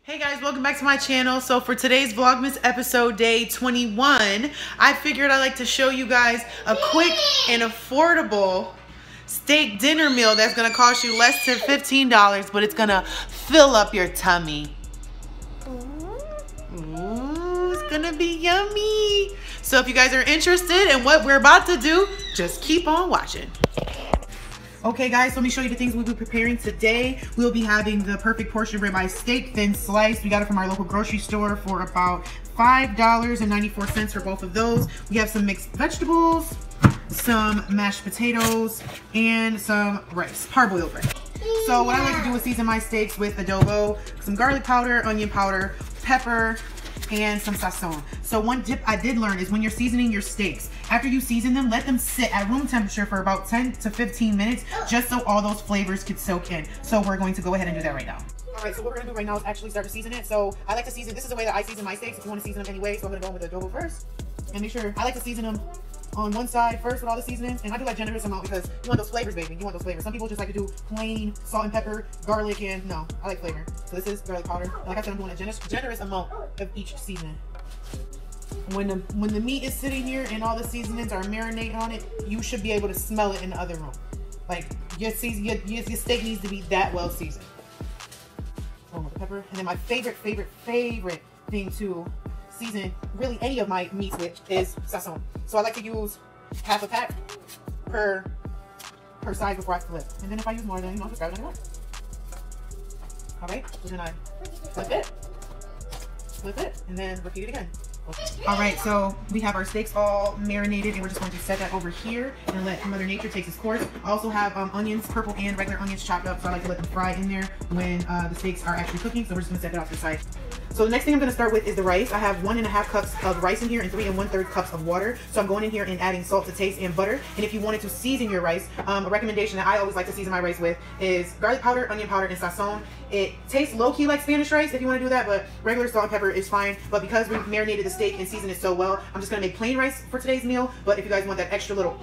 Hey guys, welcome back to my channel. So for today's Vlogmas episode day 21, I figured I'd like to show you guys a quick and affordable steak dinner meal that's gonna cost you less than $15, but it's gonna fill up your tummy. Ooh, it's gonna be yummy. So if you guys are interested in what we're about to do, just keep on watching. Okay guys, let me show you the things we'll be preparing today. We'll be having the perfect portion ribeye steak, thin sliced. We got it from our local grocery store for about $5.94 for both of those. We have some mixed vegetables, some mashed potatoes, and some rice, parboiled rice. So what I like to do is season my steaks with adobo, some garlic powder, onion powder, pepper, and some sazon. So one tip I did learn is when you're seasoning your steaks, after you season them, let them sit at room temperature for about 10 to 15 minutes, just so all those flavors could soak in. So we're going to go ahead and do that right now. All right, so what we're gonna do right now is actually start to season it. So I like to season, this is the way that I season my steaks if you want to season them anyway. So I'm gonna go with the adobo first and make sure, I like to season them on one side first with all the seasonings, and I do a generous amount because you want those flavors, baby. You want those flavors. Some people just like to do plain salt and pepper, garlic, and no, I like flavor. So this is garlic powder. And like I said, I'm doing a generous amount of each seasoning. When the meat is sitting here and all the seasonings are marinating on it, you should be able to smell it in the other room. Like your steak needs to be that well seasoned. With the pepper, and then my favorite thing to season really any of my meats with is sazon. So I like to use half a pack per size before I flip. And then if I use more, then just grab another one. All right, so then I flip it, and then repeat it again. All right, so we have our steaks all marinated, and we're just going to set that over here and let Mother Nature take its course. I also have onions, purple and regular onions chopped up, so I like to let them fry in there when the steaks are actually cooking. So we're just gonna set that off to the side. So the next thing I'm gonna start with is the rice. I have 1.5 cups of rice in here and 3 1/3 cups of water. So I'm going in here and adding salt to taste and butter. And if you wanted to season your rice, a recommendation that I always like to season my rice with is garlic powder, onion powder, and sazon. It tastes low-key like Spanish rice if you want to do that, but regular salt and pepper is fine. But because we've marinated the steak and seasoned it so well, I'm just gonna make plain rice for today's meal. But if you guys want that extra little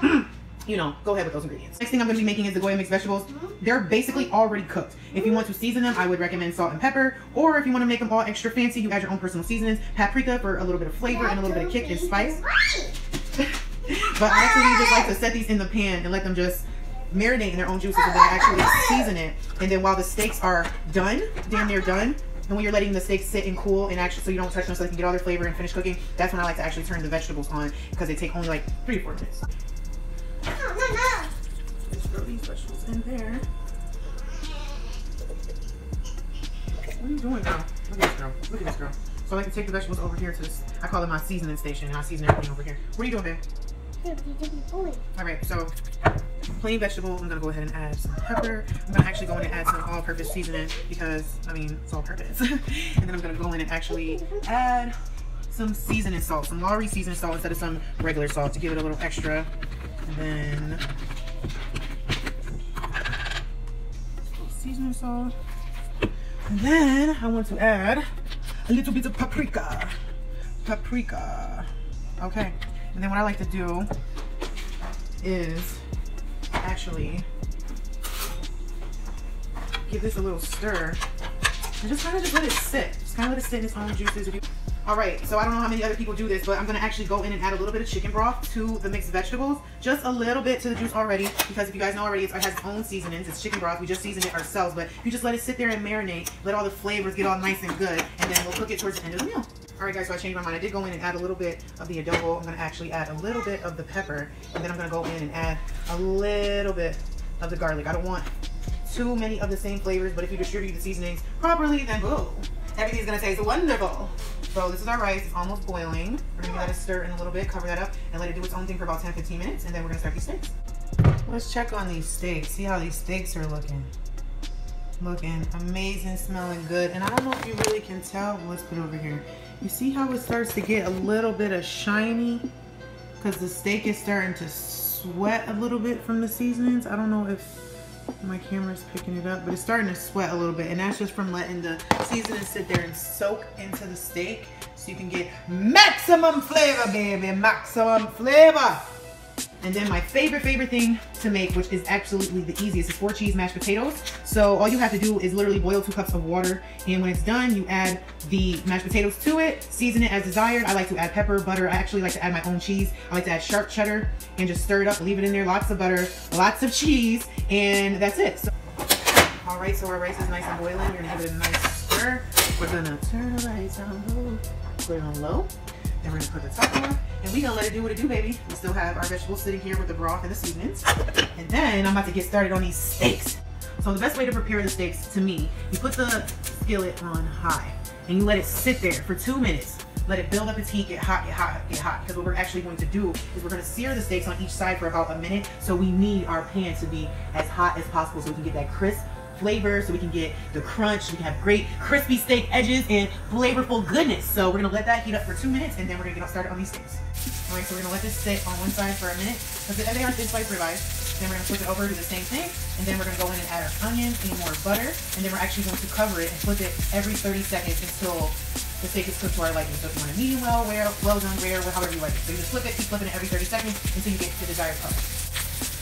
you know, go ahead with those ingredients. Next thing I'm going to be making is the Goya mixed vegetables. They're basically already cooked. If you want to season them, I would recommend salt and pepper. Or if you want to make them all extra fancy, you add your own personal seasonings. Paprika for a little bit of flavor and a little bit of kick and spice. But I actually just like to set these in the pan and let them just marinate in their own juices, and then actually season it. And then while the steaks are done, damn near done, and when you're letting the steaks sit and cool and actually so you don't touch them so they can get all their flavor and finish cooking, that's when I like to actually turn the vegetables on because they take only like 3 to 4 minutes. Just throw these vegetables in there. What are you doing, girl? Look at this girl. Look at this girl. So I like to take the vegetables over here to this, I call it my seasoning station, and I season everything over here. What are you doing, babe? Alright, so plain vegetable, I'm gonna go ahead and add some pepper. I'm gonna actually go in and add some all-purpose seasoning because, I mean, it's all-purpose. And then I'm gonna go in and actually add some seasoning salt, some Lowry seasoning salt instead of some regular salt to give it a little extra. And then seasoning salt. And then I want to add a little bit of paprika. Okay. And then what I like to do is actually give this a little stir and just kind of let it sit. Just kind of let it sit in its own juices. Alright, so I don't know how many other people do this, but I'm going to actually go in and add a little bit of chicken broth to the mixed vegetables. Just a little bit to the juice already, because if you guys know already, it has its own seasonings. It's chicken broth. We just seasoned it ourselves, but you just let it sit there and marinate, let all the flavors get all nice and good, and then we'll cook it towards the end of the meal. Alright guys, so I changed my mind. I did go in and add a little bit of the adobo. I'm going to actually add a little bit of the pepper, and then I'm going to go in and add a little bit of the garlic. I don't want too many of the same flavors, but if you distribute the seasonings properly, then boom, everything's going to taste wonderful. So this is our rice. It's almost boiling. We're going to let it stir in a little bit, cover that up, and let it do its own thing for about 10-15 minutes, and then we're going to start these steaks. Let's check on these steaks. See how these steaks are looking. Looking amazing, smelling good. And I don't know if you really can tell. Let's put it over here. You see how it starts to get a little bit of shiny? Because the steak is starting to sweat a little bit from the seasonings. I don't know if my camera's picking it up, but it's starting to sweat a little bit, and that's just from letting the seasoning sit there and soak into the steak so you can get maximum flavor, baby, maximum flavor. And then my favorite thing to make, which is absolutely the easiest, is 4 cheese mashed potatoes. So all you have to do is literally boil 2 cups of water. And when it's done, you add the mashed potatoes to it, season it as desired. I like to add pepper, butter. I actually like to add my own cheese. I like to add sharp cheddar and just stir it up, leave it in there. Lots of butter, lots of cheese, and that's it. So, all right, so our rice is nice and boiling. We're gonna give it a nice stir. We're gonna turn the rice on low, put it on low. Then we're gonna put the top on, and we're gonna let it do what it do, baby. We still have our vegetables sitting here with the broth and the seasonings. And then I'm about to get started on these steaks. So the best way to prepare the steaks, to me, you put the skillet on high, and you let it sit there for 2 minutes. Let it build up its heat, get hot, get hot, get hot. Because what we're actually going to do is we're gonna sear the steaks on each side for about a minute. So we need our pan to be as hot as possible so we can get that crisp flavor, so we can get the crunch, so we can have great crispy steak edges and flavorful goodness. So we're gonna let that heat up for 2 minutes, and then we're gonna get started on these steaks. All right, so we're gonna let this sit on one side for a minute because they are thin slice ribeyes. Then we're gonna flip it over, do the same thing, and then we're gonna go in and add our onions and more butter, and then we're actually going to cover it and flip it every 30 seconds until the steak is cooked to our liking. So if you want a medium well, well done, rare, however you like it. So you just flip it, keep flipping it every 30 seconds until you get the desired color.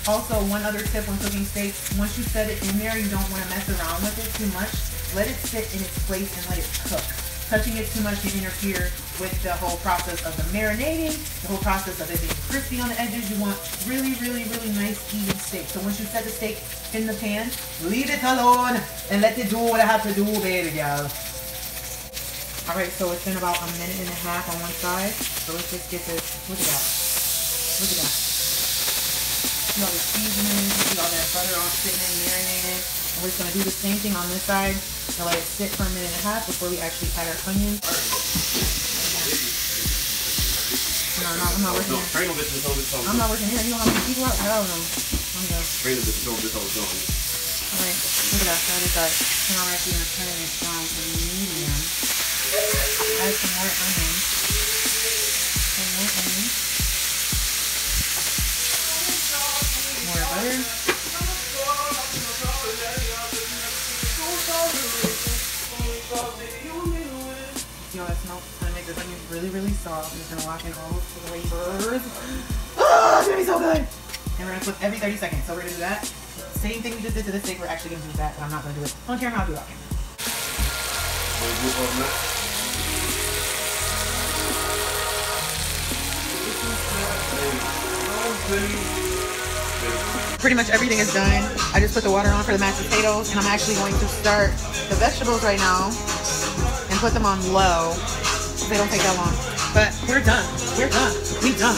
Also, one other tip when cooking steaks, once you set it in there, you don't want to mess around with it too much. Let it sit in its place and let it cook. Touching it too much can interfere with the whole process of the marinating, the whole process of it being crispy on the edges. You want really nice, even steak. So once you set the steak in the pan, leave it alone and let it do what it has to do, baby girl. All right, so it's been about a minute and a half on one side. So let's just get this. Look at that. Look at that. See all the seasoning, see all that butter all sitting in marinated. And we're just gonna do the same thing on this side and let it sit for a minute and a half before we actually add our onions. No, I'm not working here. I'm not working here. You know how many people out? Hell no. I'm good. All right, look at that. So I got, and I'm actually gonna turn it down to medium. Add some more onions. Some more onions. More butter. You know that smoke? It's gonna make this onion really soft. I'm just gonna lock in all the flavors. Oh, it's gonna be so good! And we're gonna cook every 30 seconds. So we're gonna do that. Same thing we just did to this steak, we're actually gonna do that, but I'm not gonna do it on camera. I'll do it off camera. Pretty much everything is done. I just put the water on for the mashed potatoes, and I'm actually going to start the vegetables right now and put them on low. They don't take that long. But we're done. We're done. We done.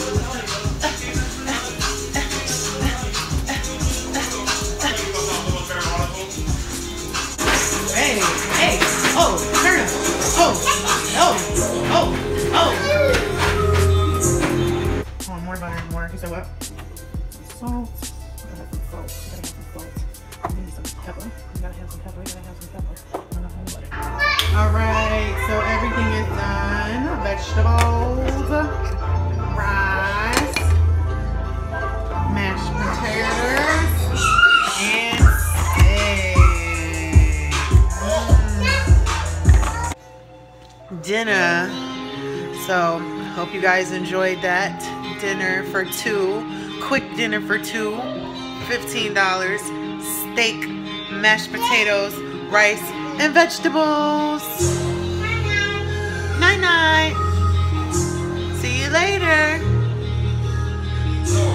Hey, hey, oh, turn up. Oh, more butter, more. You said what? Salt. Alright, so everything is done. Vegetables, rice, mashed potatoes, and steak. Dinner. So, hope you guys enjoyed that. Dinner for two. Quick dinner for two. $15. Steak, mashed potatoes, rice, and vegetables. Night night. See you later.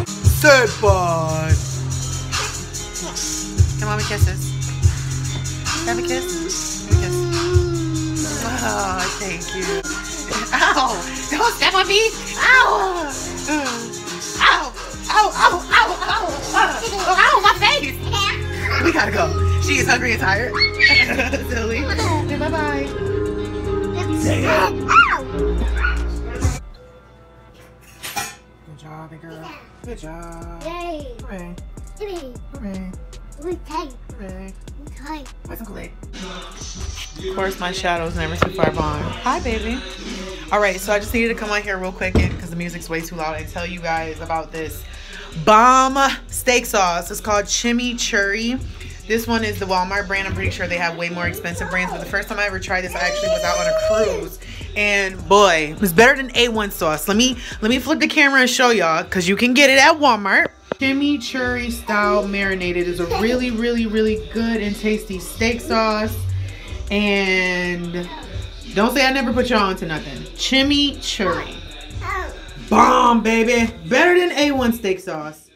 Say bye. Come on, we kisses. Have a kiss. Have a kiss. Oh, thank you. Ow! Don't step on me. Ow! Ow! Ow! Ow! Ow! Ow! Ow! My face! We gotta go. She is hungry and tired. Silly. Bye-bye. Say it. Good job, big girl. Good job. Yay. Hooray. Hooray. Hooray. Hooray. Where's Uncle Ed? Of course, my shadow's never too far gone. Hi, baby. All right, so I just needed to come on here real quick because the music's way too loud and tell you guys about this bomb steak sauce. It's called Chimichurri. This one is the Walmart brand. I'm pretty sure they have way more expensive brands, but the first time I ever tried this, I actually was out on a cruise And boy, it's better than A1 sauce. Let me flip the camera and show y'all, because you can get it at Walmart. Chimichurri style marinated is a really, really, really good and tasty steak sauce. And don't say I never put y'all onto nothing. Chimichurri. Bomb, baby. Better than A1 steak sauce.